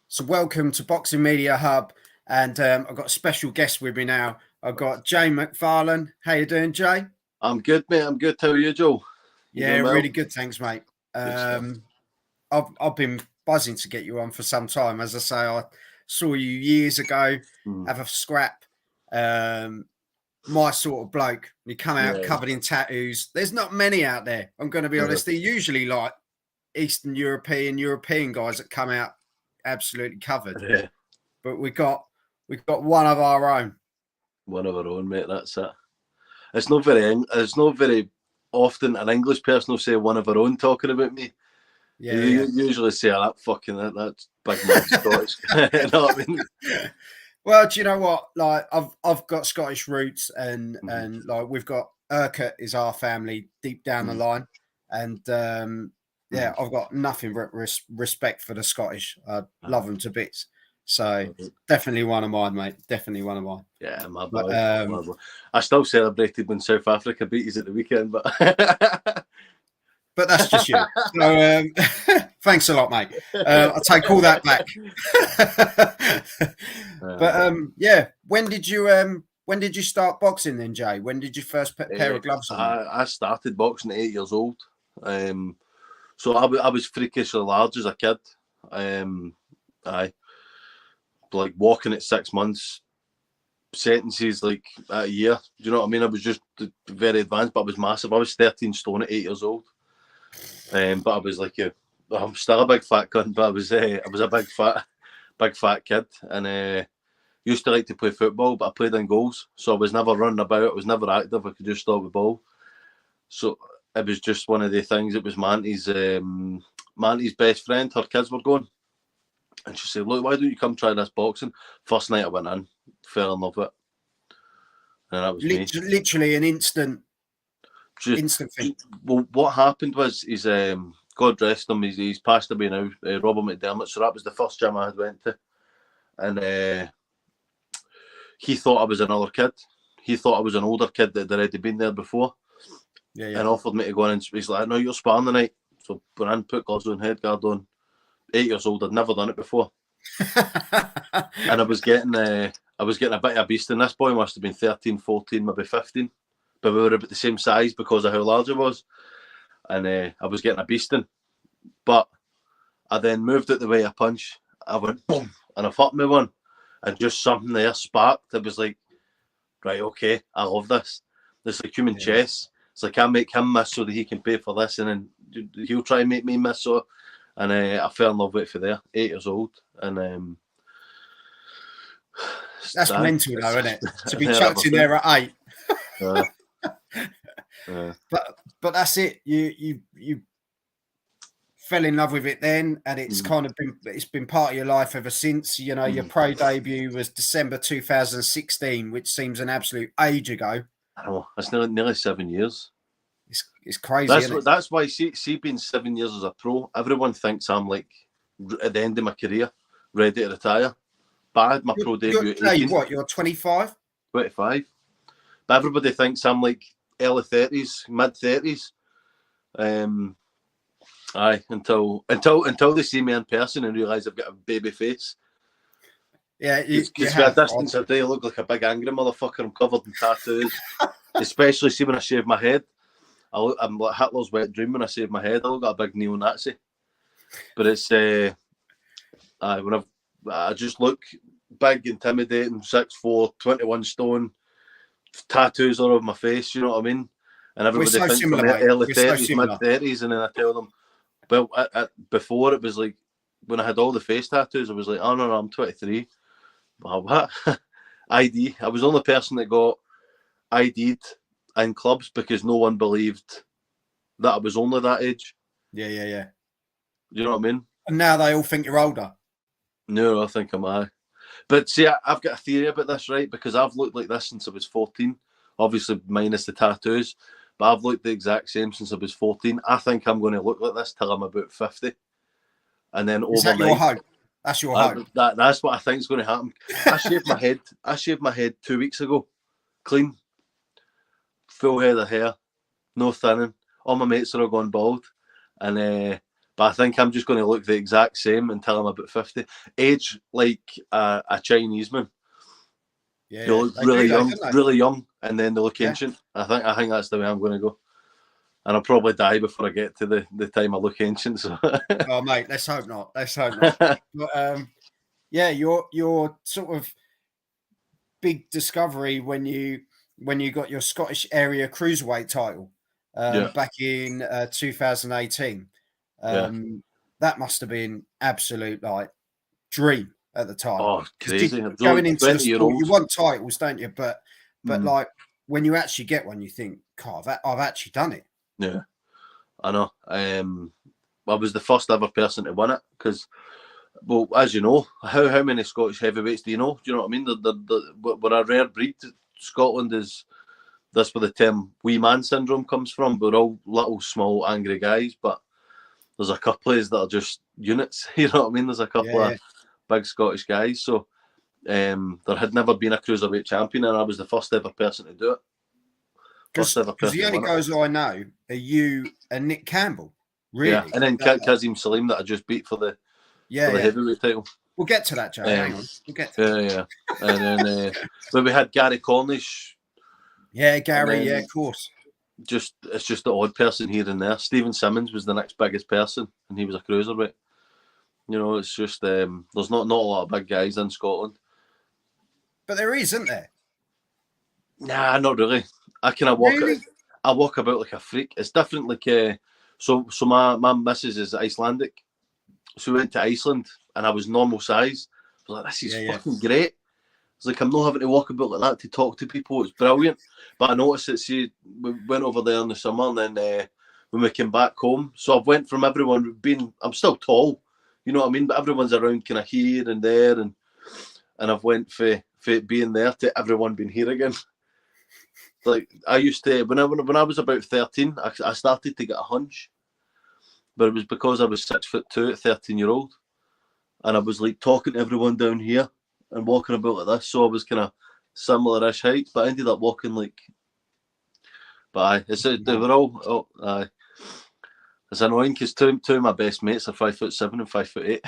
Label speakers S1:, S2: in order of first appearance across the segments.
S1: So welcome to Boxing Media Hub, and I've got a special guest with me now. I've got Jay McFarlane. How you doing, Jay?
S2: I'm good, mate. I'm good. How are you, Joe?
S1: Yeah, really good. Thanks, mate. I've been buzzing to get you on for some time. As I say, I saw you years ago, have a scrap. My sort of bloke. You come out covered in tattoos. There's not many out there. I'm going to be honest. They're usually like Eastern European guys that come out absolutely covered.
S2: Yeah.
S1: But we've got one of our own.
S2: One of our own, mate. That's it. It's not very often an English person will say one of our own talking about me.
S1: Yeah,
S2: you usually say that's big man Scottish. You know what I mean?
S1: Well, do you know what? Like I've got Scottish roots, and like we've got Urquhart is our family deep down the line, and I've got nothing but respect for the Scottish. I love them to bits. So definitely one of mine, mate. Definitely one of mine.
S2: Yeah, my boy. I still celebrated when South Africa beat us at the weekend, but
S1: but that's just you. So thanks a lot, mate. I'll take all that back. But when did you start boxing then, Jay? When did you first put a pair of gloves on?
S2: I started boxing at 8 years old. So I was freakishly large as a kid. Like walking at 6 months, sentences like at a year. Do you know what I mean? I was just very advanced, but I was massive. I was 13 stone at 8 years old. But I was like I'm still a big fat cunt, but I was a big fat kid, and used to like to play football, but I played in goals, so I was never running about. I was never active. I could just stop the ball. So it was just one of the things. It was Manty's best friend. Her kids were going. And she said, look, why don't you come try this boxing? First night I went in, fell in love with it. And that was me.
S1: Literally an instant thing.
S2: Well, what happened was, God rest him, he's passed away now, Robert McDermott. So that was the first gym I had went to. And he thought I was another kid. He thought I was an older kid that had already been there before. Yeah. And offered me to go in, and he's like, no, you're sparring tonight. So went in, put gloves on, head guard on. 8 years old, I'd never done it before. And I was getting a bit of a beast, and this boy must have been 13, 14, maybe 15. But we were about the same size because of how large I was. And I was getting a beasting. But I then moved out the way I punch. I went boom, and I hit me one. And just something there sparked. It was like, right, okay, I love this. It's like human chess. It's like I make him miss so that he can pay for this, and then he'll try and make me miss. So. And I fell in love with it for there, 8 years old. And
S1: that's mental, though, isn't it? To be chucked in there at 8. But that's it. You fell in love with it then, and it's kind of been part of your life ever since. You know, your pro debut was December 2016, which seems an absolute age ago.
S2: I know, it's nearly 7 years.
S1: It's crazy.
S2: That's why, see, being 7 years as a pro, everyone thinks I'm like at the end of my career, ready to retire. But I had my pro debut at 18.
S1: What, you're 25?
S2: 25. But everybody thinks I'm like early 30s, mid 30s. Until they see me in person and realise I've got a baby face.
S1: Yeah,
S2: because for a distance I do look like a big angry motherfucker. I'm covered in tattoos, especially see when I shave my head. I'm like Hitler's wet dream when I shave my head. I look like a big neo-Nazi. But it's I just look big, intimidating, 6'4", 21 stone, tattoos all over my face. You know what I mean? And everybody thinks I'm early 30s, mid 30s, and then I tell them, well, before it was like when I had all the face tattoos, I was like, oh no, I'm 23. Well, what? ID. I was the only person that got ID'd in clubs because no one believed that I was only that age.
S1: Yeah.
S2: You know what I mean?
S1: And now they all think you're older.
S2: No, I think I'm high. But see, I've got a theory about this, right? Because I've looked like this since I was 14. Obviously, minus the tattoos. But I've looked the exact same since I was 14. I think I'm going to look like this till I'm about 50. And then overnight... Is that your
S1: hope? That's your hope?
S2: That's what I think is going to happen. I shaved my head 2 weeks ago. Clean. Full head of hair. No thinning. All my mates are all gone bald. And But I think I'm just going to look the exact same until I'm about 50. Age like a Chinese man.
S1: Yeah,
S2: You look
S1: they do,
S2: really young, and then they look
S1: Yeah.
S2: ancient. I think that's the way I'm going to go. And I'll probably die before I get to the time I look ancient. So.
S1: Oh, mate, let's hope not. Let's hope not. But yeah, your sort of big discovery when you got your Scottish area cruiserweight title
S2: Yeah.
S1: back in 2018.
S2: Yeah.
S1: That must have been absolute like dream at the time.
S2: Oh, crazy!
S1: Going into the
S2: 20-year-old.
S1: sport, you want titles, don't you? But
S2: Mm.
S1: like when you actually get one, you think, God, I've actually done it.
S2: Yeah, I know. I was the first ever person to win it because, well, as you know, how many Scottish heavyweights do you know? Do you know what I mean? We're a rare breed. Scotland is. That's where the term wee man syndrome comes from. We're all little, small, angry guys, but there's a couple of us that are just units. You know what I mean? There's a couple of big Scottish guys. So there had never been a cruiserweight champion, and I was the first ever person to do it.
S1: Because the only guys I know are you and Nick Campbell, really.
S2: Yeah, and then Kazim Salim that I just beat for the heavyweight title.
S1: We'll get to that, Joe. Hang on. We'll get to that.
S2: Yeah. And then but we had Gary Cornish.
S1: Yeah, Gary, yeah, of course.
S2: It's just the odd person here and there. Stephen Simmons was the next biggest person, and he was a cruiserweight. You know, it's just there's not a lot of big guys in Scotland.
S1: But there is, isn't there?
S2: Nah, not really. I kind of walk. Really? I walk about like a freak. It's different. Like so my missus is Icelandic, so we went to Iceland, and I was normal size. I was like, this is fucking great. It's like I'm not having to walk about like that to talk to people. It's brilliant. But I noticed that we went over there in the summer, and then when we came back home, so I've went from everyone being. I'm still tall, you know what I mean. But everyone's around kind of here and there, and I've went for being there to everyone being here again. Like I used to when I was about 13, I started to get a hunch, but it was because I was 6'2" at 13-year-old, and I was like talking to everyone down here and walking about like this, so I was kind of similar-ish height, but I ended up walking like. But they were all. It's annoying because two of my best mates are 5'7" and 5'8".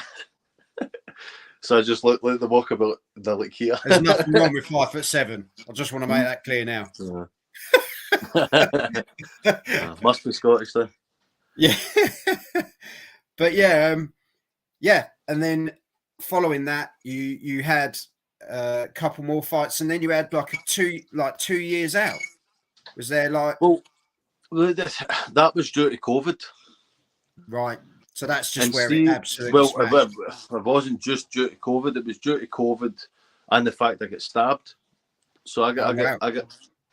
S2: So I just look like they walk about. They're like here.
S1: There's nothing wrong with 5'7". I just want to make that clear now.
S2: Must be Scottish then.
S1: Yeah, but yeah, and then following that, you had a couple more fights, and then you had like 2 years out. Was there like?
S2: Well, that was due to COVID,
S1: right? So that's just where it absolutely.
S2: Well, it wasn't just due to COVID. It was due to COVID and the fact I get stabbed. So I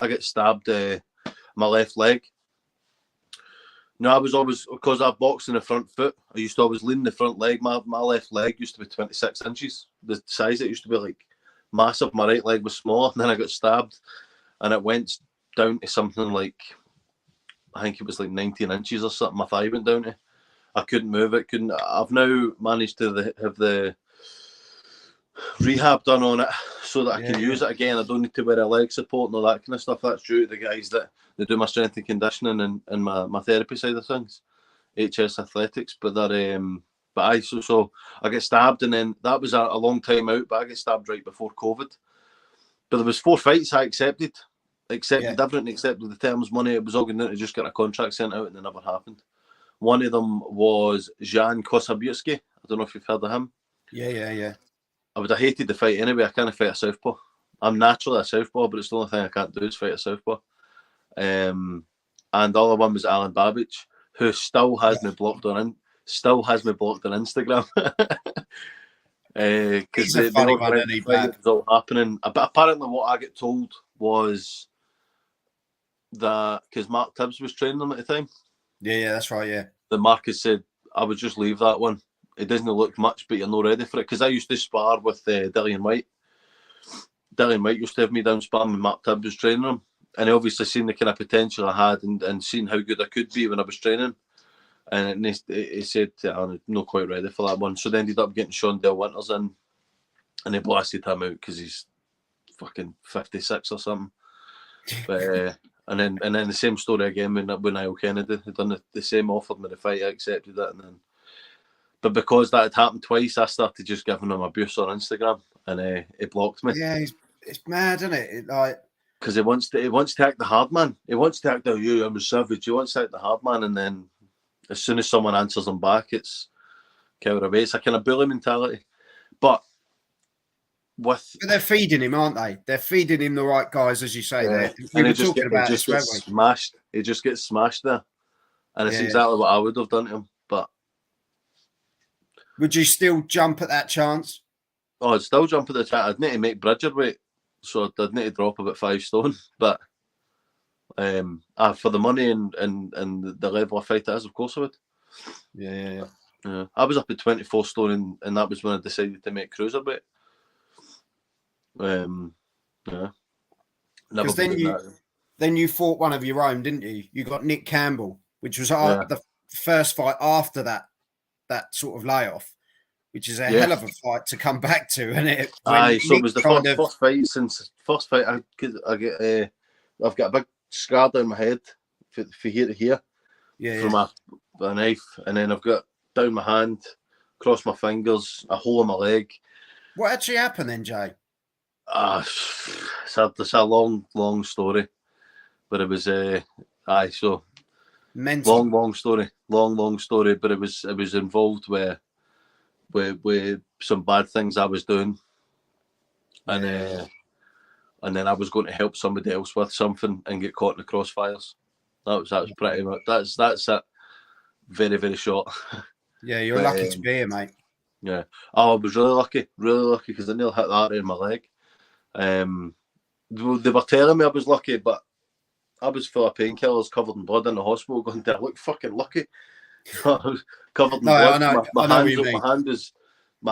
S2: get stabbed my left leg. No, I was always, because I boxed in the front foot, I used to always lean the front leg. My left leg used to be 26 inches. The size it used to be like massive. My right leg was smaller, and then I got stabbed, and it went down to something like, I think it was like 19 inches or something. My thigh went down to. I couldn't move it. I've now managed to have the rehab done on it so that I can use it again. I don't need to wear a leg support and all that kind of stuff. That's due to the guys that they do my strength and conditioning and my therapy side of things, HS Athletics. But so I get stabbed, and then that was a long time out. But I get stabbed right before COVID. But there was 4 fights I accepted everything, accepted the terms, money. It was all going to just get a contract sent out, and it never happened. One of them was Jan Kosabiuski. I don't know if you've heard of him.
S1: Yeah.
S2: I would have hated the fight anyway. I can't fight a southpaw. I'm naturally a southpaw, but it's the only thing I can't do is fight a southpaw. And the other one was Alan Babbage, who still has me blocked on Instagram. Because
S1: He's a funny one, isn't he, Bab?
S2: It was all happening. But apparently, what I get told was that because Mark Tibbs was training them at the time.
S1: Yeah, that's right. Yeah.
S2: The Marcus said, I would just leave that one. It doesn't look much, but you're not ready for it. Because I used to spar with Dillian White. Dillian White used to have me down sparring when Mark Tibbs was training him. And he obviously seen the kind of potential I had and seen how good I could be when I was training. And he said, I'm not quite ready for that one. So they ended up getting Sean Dale Winters in. And they blasted him out because he's fucking 56 or something. But... And then the same story again when Niall Kennedy had done the same, offered me the fight, I accepted it, and then But because that had happened twice, I started just giving him abuse on Instagram, and he blocked me.
S1: Yeah, it's mad, isn't it? Like,
S2: because he wants to act the hard man. He wants to act the I'm a savage. He wants to act the hard man, and then as soon as someone answers him back, it's cower away. It's a kind of bully mentality. But
S1: they're feeding him, aren't they? They're feeding him the right guys, as you say.
S2: Yeah.
S1: We were talking about this, weren't we?
S2: Smashed. He just gets smashed there, and it's exactly what I would have done to him. But
S1: would you still jump at that chance?
S2: Oh, I'd still jump at the chance. I'd need to make Bridger weight, so I'd need to drop about 5 stone. But for the money and the level of fight it is, of course I would.
S1: Yeah.
S2: I was up at 24 stone, and that was when I decided to make cruiserweight. Yeah.
S1: Because then you fought one of your own, didn't you? You got Nick Campbell, which was the first fight after that sort of layoff, which is a hell of a fight to come back to, and it.
S2: So it was the first fight since first fight. I've got a big scar down my head for here to here, from a knife, and then I've got down my hand, across my fingers, a hole in my leg.
S1: What actually happened then, Jay?
S2: It's a long story, but it was so
S1: mental.
S2: long story, but it was involved with some bad things I was doing, and then I was going to help somebody else with something and get caught in the crossfires. That was pretty much that's it. Very, very short.
S1: Yeah, you're lucky to be here, mate.
S2: Yeah. Oh, I was really lucky because I nearly hit the artery in my leg. They were telling me I was lucky, but I was full of painkillers, covered in blood in the hospital, going, "I look fucking lucky." I was covered in blood. My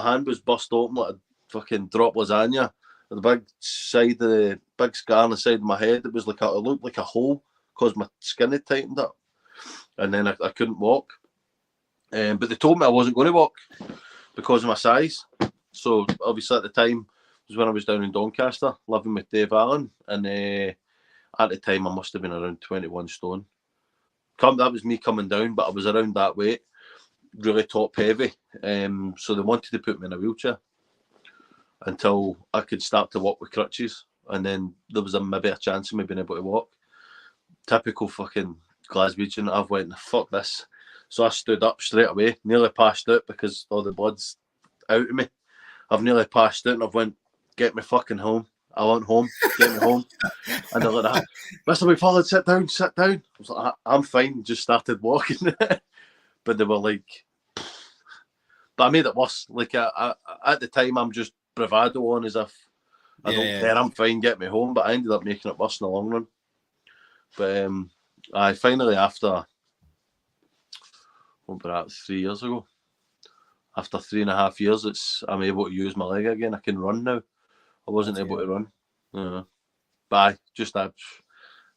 S2: hand was bust open like a fucking drop lasagna. And the big scar on the side of my head, it looked like a hole because my skin had tightened up, and then I couldn't walk. But they told me I wasn't going to walk because of my size. So obviously at the time was when I was down in Doncaster living with Dave Allen, and at the time I must have been around 21 stone. That was me coming down, but I was around that weight, really top heavy. So they wanted to put me in a wheelchair until I could start to walk with crutches, and then there was maybe a chance of me being able to walk. Typical fucking Glaswegian. I've went, fuck this. So I stood up straight away, nearly passed out because all the blood's out of me. I've nearly passed out and I've went, get me fucking home. I want home, get me home. And they're like, Mr. McFarlane, sit down. I was like, I'm fine, just started walking. But they were like, but I made it worse. Like, at the time, I'm just bravado on as if I don't care, I'm fine, get me home. But I ended up making it worse in the long run. But I finally, after, what about 3 years ago? After 3.5 years, I'm able to use my leg again. I can run now. I wasn't able to run. But just that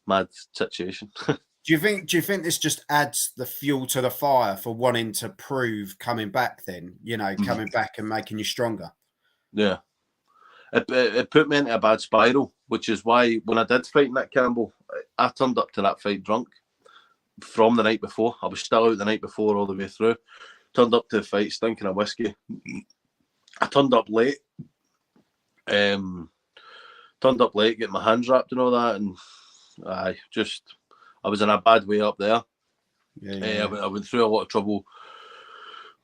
S2: mad situation.
S1: Do you think this just adds the fuel to the fire for wanting to prove coming back then? Coming back and making you stronger?
S2: Yeah. It put me into a bad spiral, which is why when I did fight Nick Campbell, I turned up to that fight drunk from the night before. I was still out the night before all the way through. Turned up to the fight stinking of whiskey. I turned up late. Getting my hands wrapped and all that, and I was in a bad way up there. I went through a lot of trouble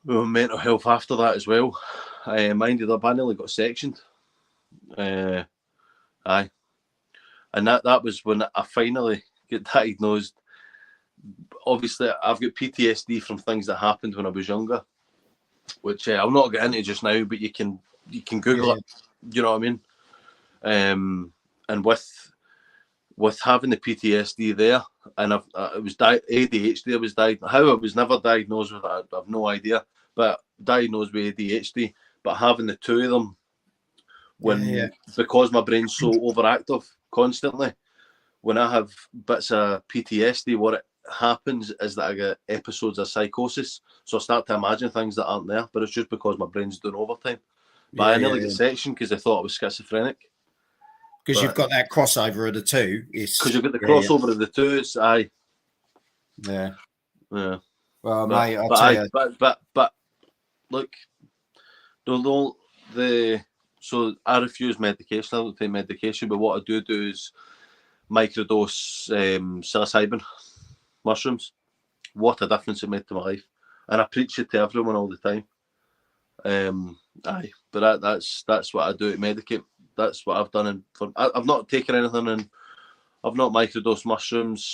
S2: with mental health after that as well. I nearly got sectioned. And that was when I finally get diagnosed. Obviously, I've got PTSD from things that happened when I was younger, which I'll not get into just now, but you can Google it. You know what I mean? And with having the PTSD there, and it was ADHD. I was diagnosed. How I was never diagnosed with that, I have no idea. But diagnosed with ADHD, but having the two of them, because my brain's so overactive constantly, when I have bits of PTSD, what it happens is that I get episodes of psychosis. So I start to imagine things that aren't there, but it's just because my brain's doing overtime. But I nearly got sectioned because I thought I was schizophrenic.
S1: Because you've got that crossover of the two.
S2: Because you've got the crossover of the two. It's
S1: Yeah.
S2: Well,
S1: mate, I'll tell you.
S2: But look, so I refuse medication. I don't take medication, but what I do is microdose psilocybin mushrooms. What a difference it made to my life, and I preach it to everyone all the time. But that's what I do to medicate. That's what I've done. I've not taken anything, and I've not microdosed mushrooms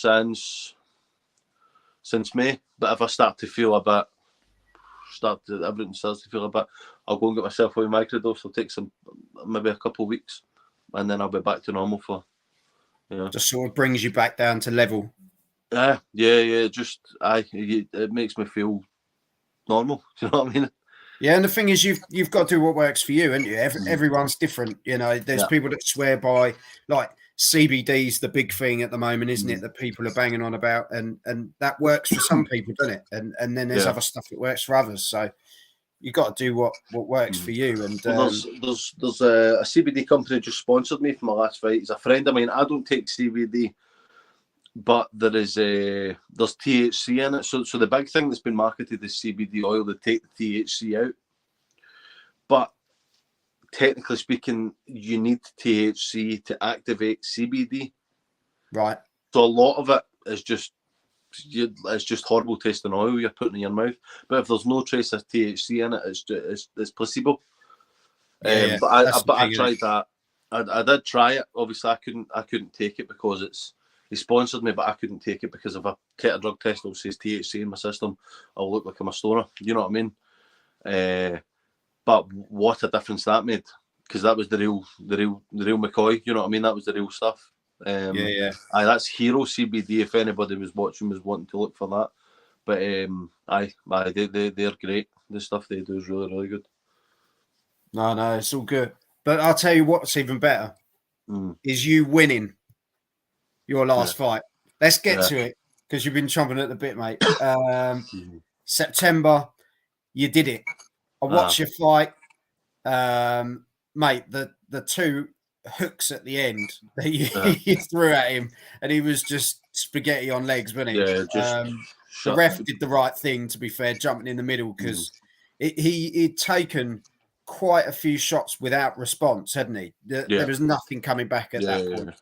S2: since May. But if I start to feel a bit, everything starts to feel a bit, I'll go and get myself a microdose. I'll take maybe a couple of weeks, and then I'll be back to normal for.
S1: Just sort of brings you back down to level.
S2: Yeah. Just it makes me feel normal. Do you know what I mean?
S1: Yeah, and the thing is, you've got to do what works for you, haven't you? Everyone's different. There's people that swear by, like, CBD's the big thing at the moment, isn't it? That people are banging on about, and that works for some people, doesn't it? And then there's other stuff that works for others. So you got to do what works for you. And
S2: there's a CBD company just sponsored me for my last fight. He's a friend of mine. I don't take CBD, but there's THC in it. So the big thing that's been marketed is CBD oil. They take the THC out, but technically speaking, you need THC to activate CBD.
S1: Right.
S2: So a lot of it is just horrible tasting oil you're putting in your mouth. But if there's no trace of THC in it, it's placebo.
S1: Yeah,
S2: but I tried that. I did try it. Obviously, I couldn't take it because he sponsored me, but I couldn't take it because if I take a drug test that says THC in my system, I'll look like I'm a stoner. You know what I mean? But what a difference that made, because that was the real McCoy. You know what I mean? That was the real stuff. That's Hero CBD. If anybody was watching, was wanting to look for that. But they're great. The stuff they do is really, really good.
S1: No, it's all good. But I'll tell you what's even better is you winning your last fight. Let's get to it, because you've been chomping at the bit, mate. September, you did it. I watched your fight, mate. The two hooks at the end that you threw at him, and he was just spaghetti on legs, wasn't he? The ref did the right thing, to be fair, jumping in the middle, because he'd taken quite a few shots without response, hadn't he? There was nothing coming back at that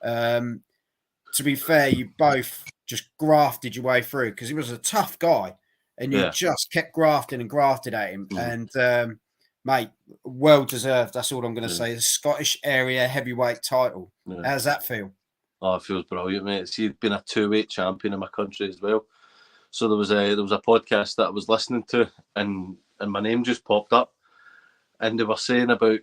S1: point. To be fair, you both just grafted your way through, because he was a tough guy, and you just kept grafting and grafted at him. And mate, well deserved. That's all I'm going to say. The Scottish area heavyweight title. How does that feel?
S2: Oh, it feels brilliant, mate. See, you've been a 2-weight champion in my country as well. So there was a podcast that I was listening to, and my name just popped up, and they were saying about,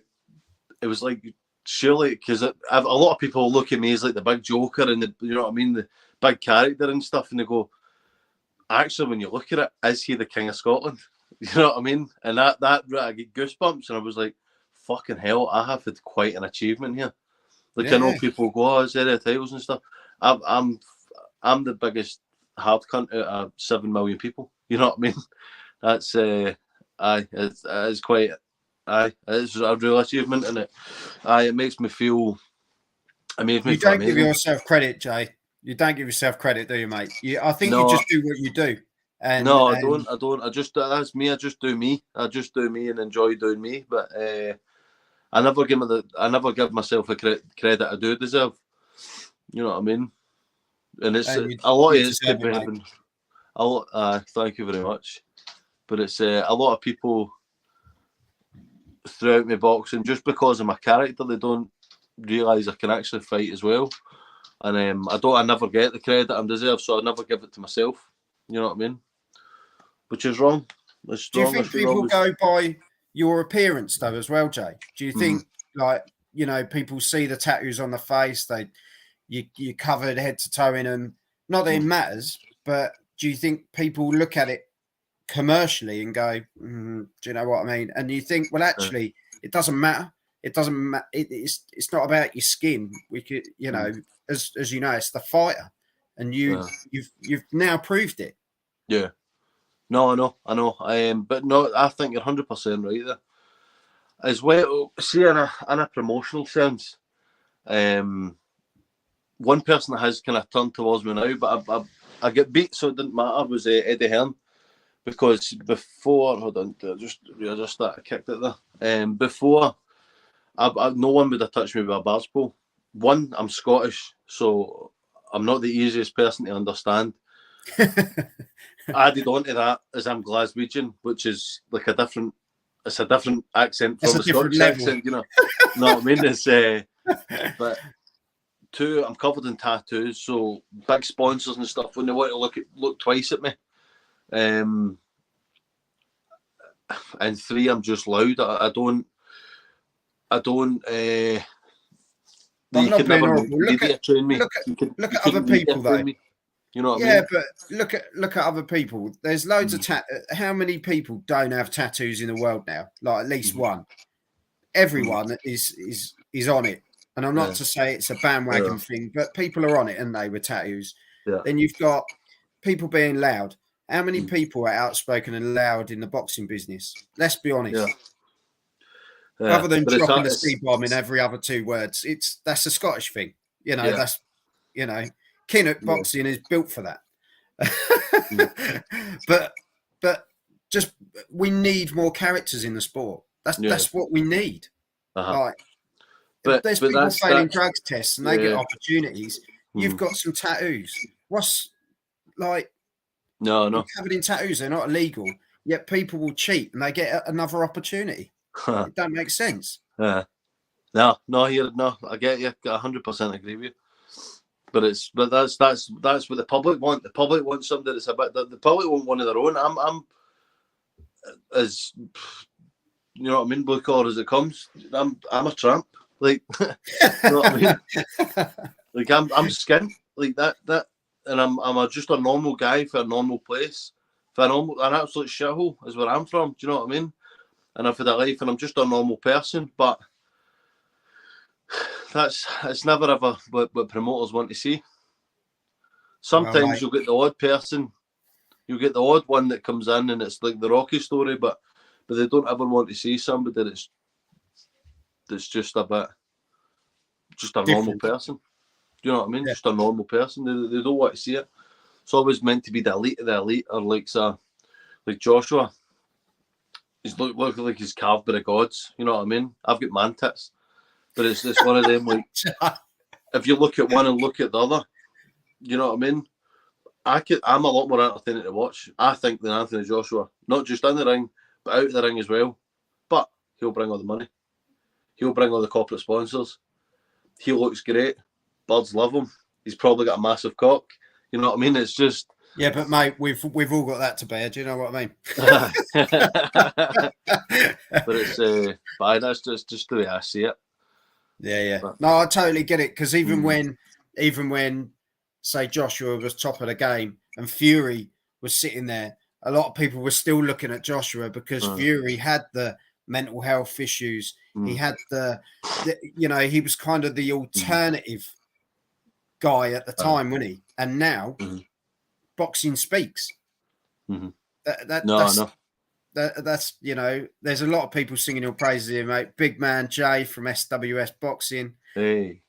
S2: it was like, surely, because a lot of people look at me as like the big joker and you know what I mean, the big character and stuff, and they go, actually, when you look at it, is he the King of Scotland? You know what I mean? And that I get goosebumps, and I was like, fucking hell, I have had quite an achievement here. Like, I know people go, oh, is there the titles and stuff? I'm the biggest hard cunt out of 7 million people. You know what I mean? That's it's quite. It's a real achievement, and it makes me feel. You
S1: don't give yourself credit, Jay. You don't give yourself credit, do you, mate? I think you just do what you do. I
S2: don't. That's me. I just do me. I just do me and enjoy doing me. But I never give myself the credit I do deserve. You know what I mean? And it's a lot of it's could be having. Thank you very much. But it's a lot of people throughout my boxing, just because of my character, they don't realise I can actually fight as well. And I never get the credit I deserve, so I never give it to myself. You know what I mean? Which is wrong. Do
S1: you think people go by your appearance though as well, Jay? Do you think people see the tattoos on the face, you're covered head to toe in them? Not that it matters, but do you think people look at it commercially and go, do you know what I mean? And you think, well, actually, it doesn't matter. It doesn't matter. It's not about your skin. We could, as you know, it's the fighter, and you've now proved it.
S2: Yeah. No, I know. But no, I think you're 100% right there. As well, see, in a promotional sense, one person that has kind of turned towards me now, but I get beat, so it didn't matter, was Eddie Hearn. because before, hold on, I just started kicked it there. Before, no one would have touched me with a barge pole. One, I'm Scottish, so I'm not the easiest person to understand. Added on to that is I'm Glaswegian, which is like a different accent from a Scottish accent, you know. Know what I mean? It's but two, I'm covered in tattoos, so big sponsors and stuff, when they want to look twice at me. And three, I'm just loud. I don't.
S1: I'm not being horrible.
S2: Look
S1: at other people though.
S2: You know what I
S1: mean?
S2: Yeah,
S1: but look at other people. There's loads of how many people don't have tattoos in the world now? Like at least one. Everyone is on it. And I'm not to say it's a bandwagon thing, but people are on it, and they with tattoos.
S2: Yeah.
S1: Then you've got people being loud. How many people are outspoken and loud in the boxing business? Let's be honest. Yeah. Other than dropping the C-bomb in every other 2 words, that's a Scottish thing. You know, that's Kinnock boxing is built for that. But just we need more characters in the sport. That's what we need. Like, but there's people failing drugs tests and they get opportunities. You've got some tattoos. What's like? No. Covered in tattoos, they're not illegal. Yet people will cheat and they get another opportunity. It don't make sense.
S2: No, I get you. 100% agree with you. But that's what the public want. The public want somebody that's a bit. The public want one of their own. I'm as you know what I mean, blue collar as it comes. I'm a tramp. Like you know what I mean. Like I'm skint like that, and I'm just a normal guy for a normal place, for an absolute shithole is where I'm from. Do you know what I mean? And I've had a life, and I'm just a normal person. But it's never ever what promoters want to see. Sometimes you'll get the odd person, you'll get the odd one that comes in, and it's like the Rocky story, but they don't ever want to see somebody that's just a normal person. Do you know what I mean? Yeah. Just a normal person. They don't want to see it. It's always meant to be the elite of the elite, or like Joshua. He's look like he's carved by the gods. You know what I mean? I've got man tits, but it's one of them. Like, if you look at one and look at the other, you know what I mean? I'm a lot more entertaining to watch, I think, than Anthony Joshua. Not just in the ring, but out of the ring as well. But he'll bring all the money. He'll bring all the corporate sponsors. He looks great. Birds love him. He's probably got a massive cock. You know what I mean? It's just...
S1: Yeah, but mate, we've all got that to bear. Do you know what I mean?
S2: But it's but that's just the way I see it.
S1: Yeah. But, no, I totally get it, because even when say Joshua was top of the game and Fury was sitting there, a lot of people were still looking at Joshua because Fury had the mental health issues. He had the he was kind of the alternative guy at the time, wasn't he? And now boxing speaks. That's there's a lot of people singing your praises here, mate. Big man Jay from SWS Boxing.
S2: Hey.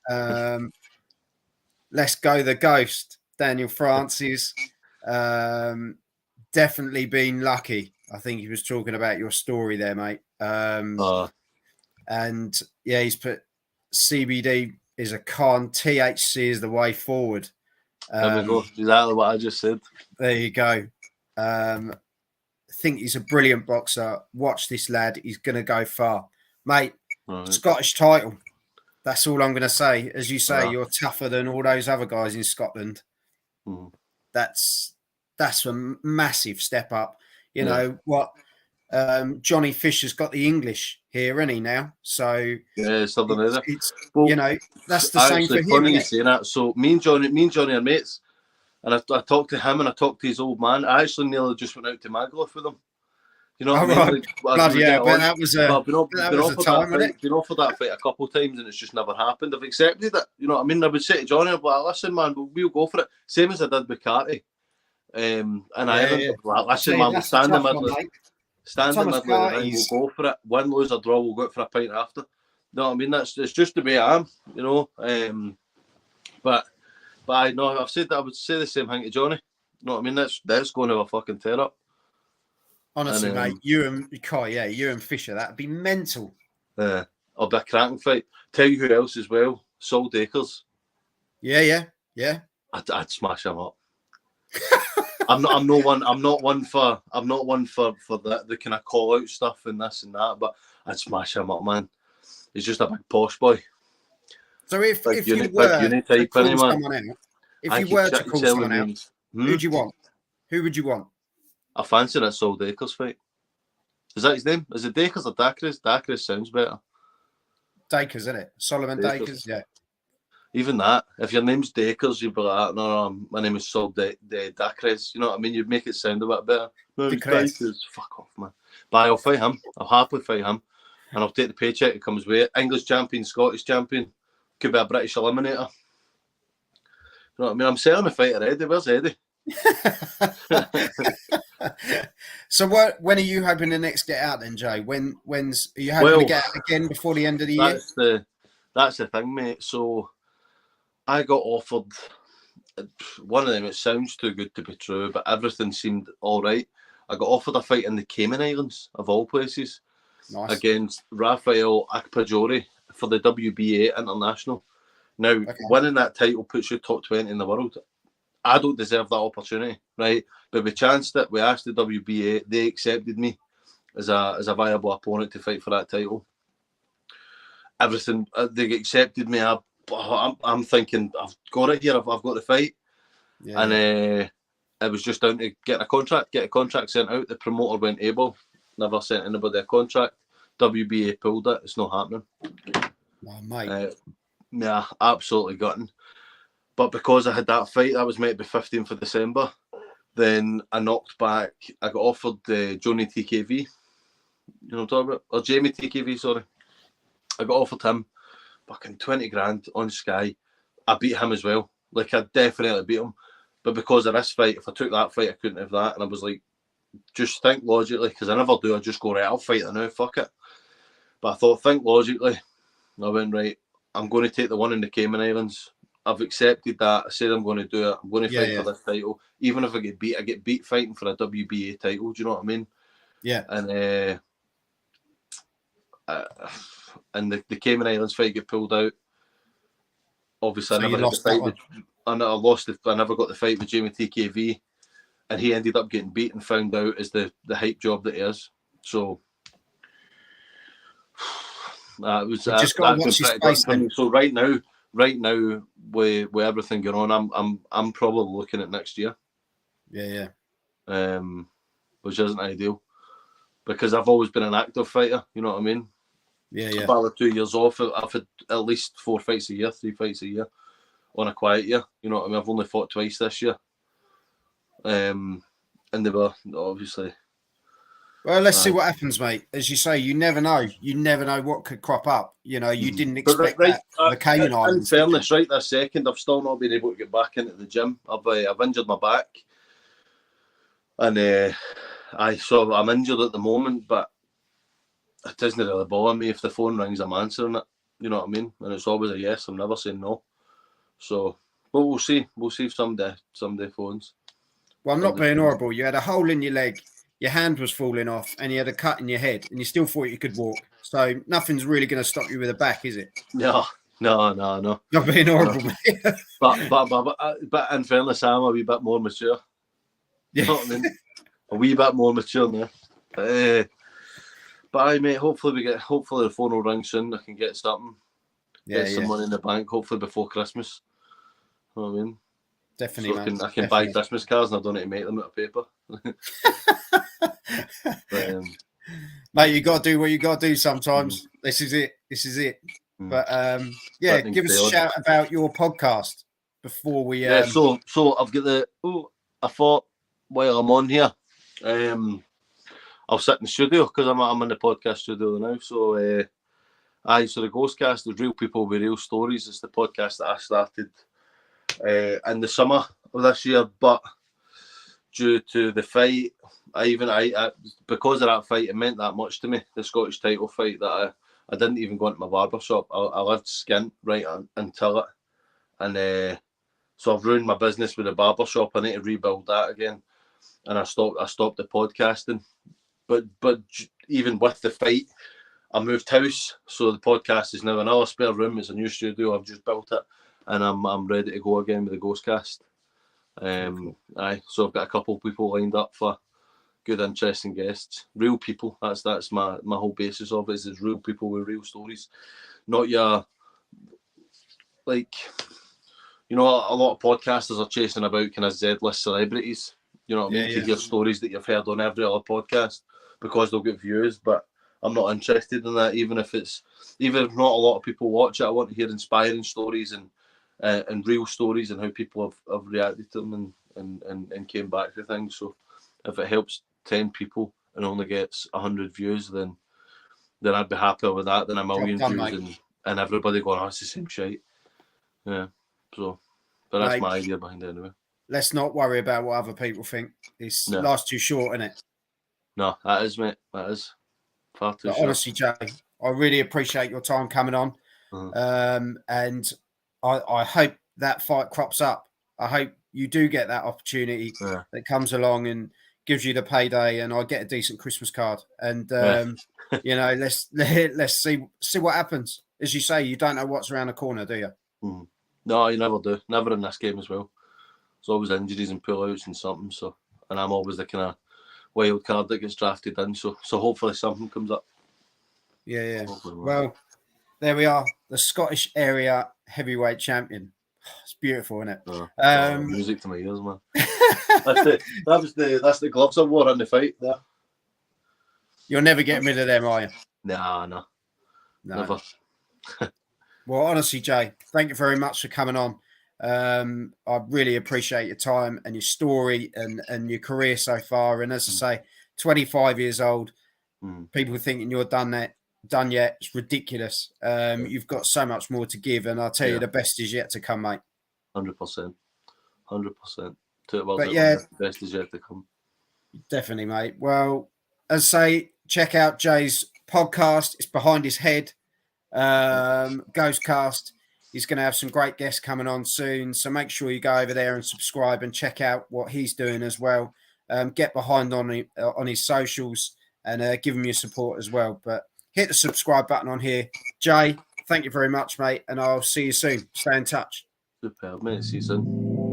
S1: Let's go the Ghost, Daniel Francis. Definitely been lucky. I think he was talking about your story there, mate. And yeah, he's put CBD is a con, THC is the way forward.
S2: There we go. Exactly what I just said.
S1: There you go. I think he's a brilliant boxer. Watch this lad. He's going to go far. Mate, Scottish title. That's all I'm going to say. As you say, you're tougher than all those other guys in Scotland. That's a massive step up. You know what? Johnny Fisher's got the English here, isn't he now? So
S2: yeah, something like that.
S1: Well, that's the same for him.
S2: Funny you say that. So me and Johnny are mates, and I talked to him and I talked to his old man. I actually nearly just went out to Magaluf with him. You know what I mean?
S1: Right. Bloody yeah, but that was a time, wasn't it?
S2: Been offered that fight a couple of times and it's just never happened. I've accepted it. You know what I mean? I would say to Johnny, I'm like, listen, man, we'll go for it. Same as I did with Carty. And Ireland, like, listen, man, we'll stand in the middle. Stand in the middle of the ring, we'll go for it. Win, lose or draw, we'll go out for a pint after. You know what I mean? It's just the way I am, you know. But I know I've said that I would say the same thing to Johnny. You know what I mean? That's going to have a fucking tear up.
S1: Honestly,
S2: And
S1: mate, you and Fisher, that'd be mental.
S2: I'll be a cracking fight. Tell you who else as well, Sol Dakers.
S1: Yeah.
S2: I'd smash him up. I'm not one for the kind of call out stuff and this and that, but I'd smash him up, man. He's just a big posh boy.
S1: So if you were to call someone out, who'd you want? Who would you want?
S2: I fancy that Sol Dakers fight. Is that his name? Is it Dakers or Dakers? Dakers sounds better.
S1: Dakers, isn't it? Solomon Dakers, yeah.
S2: Even that, if your name's Dakers, you'd be like, no, my name is Sol Dakers. You know what I mean? You'd make it sound a bit better. No, Dakers. Fuck off, man. But I'll fight him. I'll happily fight him. And I'll take the paycheck that comes with it. English champion, Scottish champion. Could be a British eliminator. You know what I mean? I'm selling the fight already. Where's Eddie?
S1: So when are you hoping to next get out then, Jay? When's are you hoping to get out again before the end of the year?
S2: That's the thing, mate. So I got offered one of them. It sounds too good to be true, but everything seemed all right. I got offered a fight in the Cayman Islands, of all places, against Rafael Akpajori for the WBA International. Now, winning that title puts you top 20 in the world. I don't deserve that opportunity, right? But we chanced it. We asked the WBA. They accepted me as a viable opponent to fight for that title. Everything, they accepted me. I'm thinking, I've got it here. I've got the fight. Yeah, and it was just down to get a contract sent out. The promoter went able. Never sent anybody a contract. WBA pulled it. It's not happening.
S1: Oh, mate.
S2: Yeah, absolutely gutting. But because I had that fight, that was meant to be 15th of December. Then I knocked back. I got offered Johnny TKV. You know what I'm talking about? Or Jamie TKV, sorry. I got offered him fucking 20 grand on Sky. I beat him as well. Like, I definitely beat him. But because of this fight, if I took that fight, I couldn't have that. And I was like, just think logically, because I never do. I just go, right, I'll fight it now, fuck it. But I thought, think logically. I went, right, I'm going to take the one in the Cayman Islands. I've accepted that. I said I'm going to do it. I'm going to fight for this title. Even if I get beat fighting for a WBA title. Do you know what I mean?
S1: Yeah.
S2: And the Cayman Islands fight get pulled out. Obviously,
S1: So
S2: I never lost that one. I never got the fight with Jamie TKV, and he ended up getting beat and found out as the hype job that he is. So it was
S1: just got to watch his space.
S2: So right now, with everything going on, I'm probably looking at next year.
S1: Yeah.
S2: Which isn't ideal because I've always been an active fighter. You know what I mean?
S1: Yeah.
S2: About 2 years off, I've had at least 4 fights a year, 3 fights a year on a quiet year. You know what I mean? I've only fought twice this year. And they were obviously.
S1: Well, let's see what happens, mate. As you say, you never know. You never know what could crop up. You know, you didn't expect that. The Cayman Islands.
S2: In fairness, right this second, I've still not been able to get back into the gym. I've injured my back, and I'm injured at the moment, but it doesn't really bother me if the phone rings. I'm answering it. You know what I mean? And it's always a yes. I'm never saying no. So, but we'll see. We'll see if someday phones.
S1: Well, I'm not being horrible. You had a hole in your leg. Your hand was falling off and you had a cut in your head and you still thought you could walk. So nothing's really going to stop you with a back, is it?
S2: No.
S1: Not being horrible, mate.
S2: But in fairness, I'm a wee bit more mature. You know what I mean? A wee bit more mature now. But mate, hopefully the phone will ring soon. I can get something. Get some money in the bank, hopefully before Christmas. You know what I mean?
S1: Definitely,
S2: so
S1: man.
S2: I can buy Christmas cards and I don't need to make them out of paper.
S1: Mate, you got to do what you got to do sometimes. This is it. But give us a shout about your podcast before we.
S2: So I've got I thought while I'm on here, I'll sit in the studio because I'm in the podcast studio now. So the Ghostcast is real people with real stories. It's the podcast that I started in the summer of this year, but due to the fight, I because of that fight, it meant that much to me. The Scottish title fight that I didn't even go into my barber shop. I lived skint right until it, and so I've ruined my business with the barber shop. I need to rebuild that again, and I stopped the podcasting but even with the fight, I moved house, so the podcast is now another spare room. It's a new studio. I've just built it, and I'm ready to go again with the Ghostcast. So I've got a couple of people lined up for good, interesting guests, real people. That's my whole basis of it is real people with real stories, not your like. You know, a lot of podcasters are chasing about kind of Z-list celebrities. You know what I mean? To hear stories that you've heard on every other podcast because they'll get views. But I'm not interested in that. Even if not a lot of people watch it, I want to hear inspiring stories and real stories and how people have reacted to them and came back to things. So if it helps 10 people and only gets 100 views, then I'd be happier with that than a million views and everybody going, oh, it's the same shit. Yeah. So, but that's my idea behind it anyway.
S1: Let's not worry about what other people think. Life's too short, isn't it?
S2: No, that is, mate. That is far too short.
S1: Honestly, Jay, I really appreciate your time coming on. And I hope that fight crops up. I hope you do get that opportunity that comes along and gives you the payday, and I get a decent Christmas card. And you know, let's see what happens. As you say, you don't know what's around the corner, do you?
S2: No, you never do. Never in this game as well. There's always injuries and pullouts and something. So, and I'm always the kind of wild card that gets drafted in. So hopefully something comes up.
S1: Yeah. Well, there we are. The Scottish area heavyweight champion. It's beautiful, isn't it?
S2: Music to my ears, man. That's the gloves I wore in the fight. There.
S1: You're never getting rid of them, are you?
S2: No. Never.
S1: Well, honestly, Jay, thank you very much for coming on. I really appreciate your time and your story and your career so far. And as I say, 25 years old, people thinking you're done yet. It's ridiculous. You've got so much more to give, and I'll tell you, the best is yet to come, mate.
S2: 100%.
S1: But yeah,
S2: the best is yet to come.
S1: Definitely, mate. Well, as I say, check out Jay's podcast. It's Behind His Head. Ghostcast. He's going to have some great guests coming on soon, so make sure you go over there and subscribe and check out what he's doing as well. Get behind on his socials and give him your support as well. But hit the subscribe button on here. Jay, thank you very much, mate, and I'll see you soon. Stay in touch.
S2: Superb, mate. See you soon.